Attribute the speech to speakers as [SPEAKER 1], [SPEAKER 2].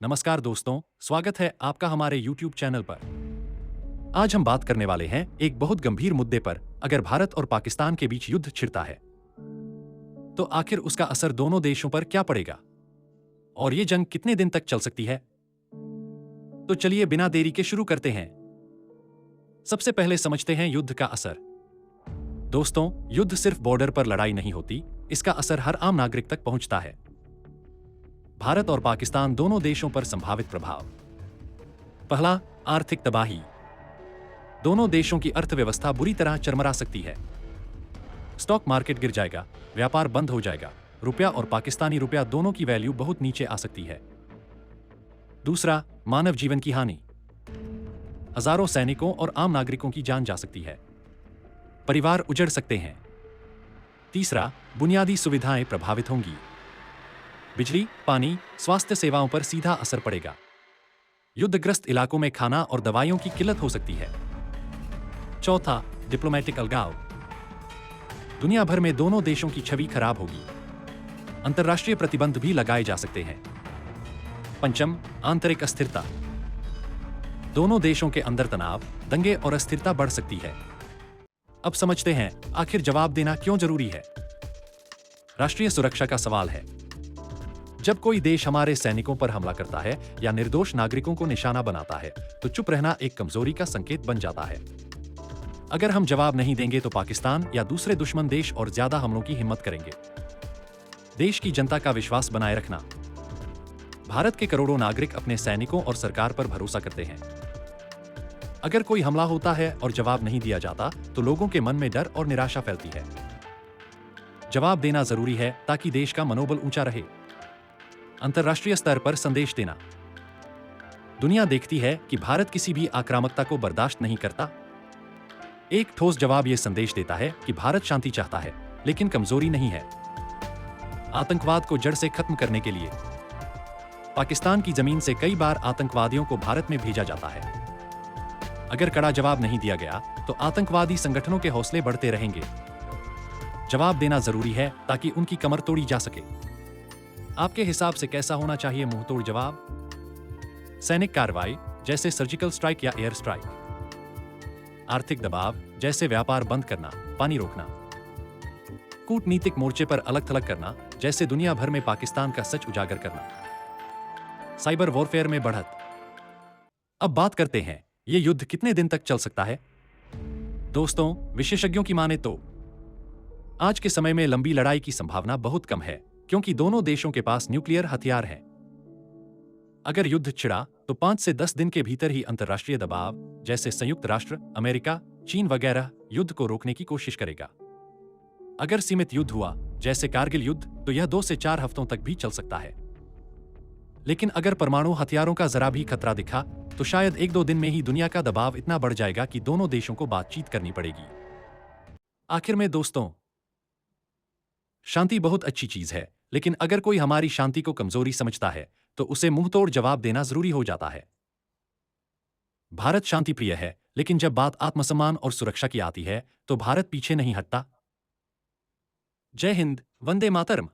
[SPEAKER 1] नमस्कार दोस्तों, स्वागत है आपका हमारे YouTube चैनल पर। आज हम बात करने वाले हैं एक बहुत गंभीर मुद्दे पर। अगर भारत और पाकिस्तान के बीच युद्ध छिड़ता है तो आखिर उसका असर दोनों देशों पर क्या पड़ेगा और ये जंग कितने दिन तक चल सकती है। तो चलिए बिना देरी के शुरू करते हैं। सबसे पहले समझते हैं युद्ध का असर। दोस्तों, युद्ध सिर्फ बॉर्डर पर लड़ाई नहीं होती, इसका असर हर आम नागरिक तक पहुंचता है। भारत और पाकिस्तान दोनों देशों पर संभावित प्रभाव। पहला, आर्थिक तबाही। दोनों देशों की अर्थव्यवस्था बुरी तरह चरमरा सकती है। स्टॉक मार्केट गिर जाएगा, व्यापार बंद हो जाएगा, रुपया और पाकिस्तानी रुपया दोनों की वैल्यू बहुत नीचे आ सकती है। दूसरा, मानव जीवन की हानि। हजारों सैनिकों और आम नागरिकों की जान जा सकती है। परिवार उजड़ सकते हैं। तीसरा, बुनियादी सुविधाएं प्रभावित होंगी। बिजली, पानी, स्वास्थ्य सेवाओं पर सीधा असर पड़ेगा। युद्धग्रस्त इलाकों में खाना और दवाइयों की किल्लत हो सकती है। चौथा, डिप्लोमेटिक अलगाव। दुनिया भर में दोनों देशों की छवि खराब होगी। अंतर्राष्ट्रीय प्रतिबंध भी लगाए जा सकते हैं। पंचम, आंतरिक अस्थिरता। दोनों देशों के अंदर तनाव, दंगे और अस्थिरता बढ़ सकती है। अब समझते हैं आखिर जवाब देना क्यों जरूरी है। राष्ट्रीय सुरक्षा का सवाल है। जब कोई देश हमारे सैनिकों पर हमला करता है या निर्दोष नागरिकों को निशाना बनाता है तो चुप रहना एक कमजोरी का संकेत बन जाता है। अगर हम जवाब नहीं देंगे तो पाकिस्तान या दूसरे दुश्मन देश और ज्यादा हमलों की हिम्मत करेंगे। देश की जनता का विश्वास बनाए रखना। भारत के करोड़ों नागरिक अपने सैनिकों और सरकार पर भरोसा करते हैं। अगर कोई हमला होता है और जवाब नहीं दिया जाता तो लोगों के मन में डर और निराशा फैलती है। जवाब देना जरूरी है ताकि देश का मनोबल ऊंचा रहे। अंतर्राष्ट्रीय स्तर पर संदेश देना। दुनिया देखती है कि भारत किसी भी आक्रामकता को बर्दाश्त नहीं करता। एक ठोस जवाब यह संदेश देता है कि भारत शांति चाहता है, लेकिन कमजोरी नहीं है। आतंकवाद को जड़ से खत्म करने के लिए पाकिस्तान की जमीन से कई बार आतंकवादियों को भारत में भेजा जाता है। अगर कड़ा जवाब नहीं दिया गया तो आतंकवादी संगठनों के हौसले बढ़ते रहेंगे। जवाब देना जरूरी है ताकि उनकी कमर तोड़ी जा सके। आपके हिसाब से कैसा होना चाहिए मुंहतोड़ जवाब? सैनिक कार्रवाई जैसे सर्जिकल स्ट्राइक या एयर स्ट्राइक। आर्थिक दबाव जैसे व्यापार बंद करना, पानी रोकना। कूटनीतिक मोर्चे पर अलग थलग करना जैसे दुनिया भर में पाकिस्तान का सच उजागर करना। साइबर वॉरफेयर में बढ़त। अब बात करते हैं ये युद्ध कितने दिन तक चल सकता है। दोस्तों, विशेषज्ञों की माने तो आज के समय में लंबी लड़ाई की संभावना बहुत कम है, क्योंकि दोनों देशों के पास न्यूक्लियर हथियार हैं। अगर युद्ध छिड़ा तो 5 से 10 दिन के भीतर ही अंतर्राष्ट्रीय दबाव जैसे संयुक्त राष्ट्र, अमेरिका, चीन वगैरह युद्ध को रोकने की कोशिश करेगा। अगर सीमित युद्ध हुआ जैसे कारगिल युद्ध तो यह 2 से 4 हफ्तों तक भी चल सकता है। लेकिन अगर परमाणु हथियारों का जरा भी खतरा दिखा तो शायद 1-2 दिन में ही दुनिया का दबाव इतना बढ़ जाएगा कि दोनों देशों को बातचीत करनी पड़ेगी। आखिर में दोस्तों, शांति बहुत अच्छी चीज है, लेकिन अगर कोई हमारी शांति को कमजोरी समझता है तो उसे मुंहतोड़ जवाब देना जरूरी हो जाता है। भारत शांति प्रिय है, लेकिन जब बात आत्मसम्मान और सुरक्षा की आती है तो भारत पीछे नहीं हटता। जय हिंद, वंदे मातरम।